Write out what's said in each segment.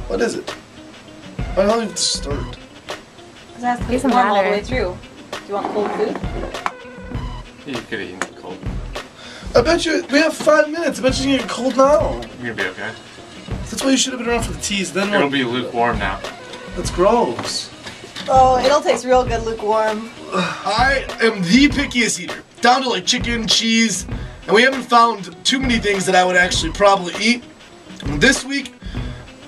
What is it? Why don't you start? It has to be warm all the way through. Do you want cold food? You could have eaten cold. I bet you, we have 5 minutes. I bet you're gonna get cold now. You're gonna be okay. That's why you should have been around for the teas. Then It'll be lukewarm now. That's gross. Oh, it'll taste real good lukewarm. I am the pickiest eater. Down to like chicken, cheese, and we haven't found too many things that I would actually probably eat. This week,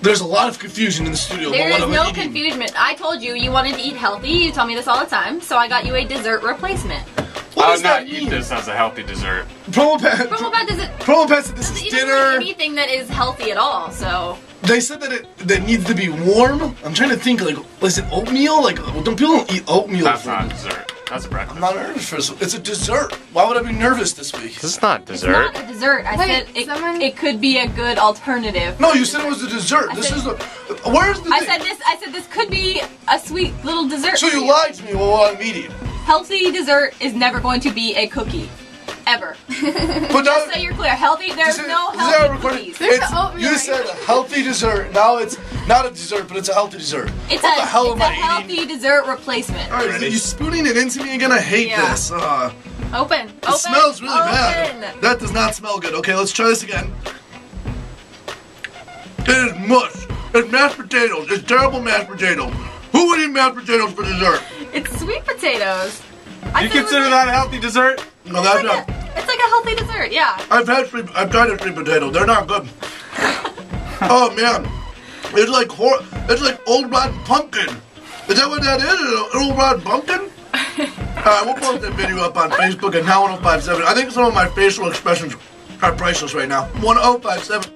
there's a lot of confusion in the studio about what I'm There is no eating. confusion. I told you you wanted to eat healthy. You tell me this all the time. So I got you a dessert replacement. What I does would not that eat mean? this as a healthy dessert. Promopad said this is It doesn't eat dinner. anything that is healthy at all. So They said that it needs to be warm. I'm trying to think, like, is it oatmeal? Like, don't people eat oatmeal? That's not dessert. That's breakfast. I'm not nervous for this. It's a dessert. Why would I be nervous this week? This is not it's dessert. not a dessert. I said it could be a good alternative. No, you said it was a dessert. I This said- is the. Where's the? I thing? said this could be a sweet little dessert. So for you lied to me while I'm eating. Healthy dessert is never going to be a cookie. Ever. But now, Just so you're clear, healthy, there's no healthy cookies. You said a healthy dessert. Now it's not a dessert, but it's a healthy dessert. It's what the hell it's am a I healthy eating? dessert replacement. All right, are you spooning it into me again? I hate Yeah. this. Open. It smells really bad. That does not smell good. Okay, let's try this again. It is mush. It's mashed potatoes. It's terrible mashed potatoes. Who would eat mashed potatoes for dessert? It's sweet potatoes. You consider that a healthy dessert? No, that's not. It's like a healthy dessert, yeah. I've tried a sweet potato. They're not good. Oh man, it's like old rotten pumpkin. Is that what that is? An old rotten pumpkin? We'll post that video up on Facebook at Now1057. I think some of my facial expressions are priceless right now. 1057.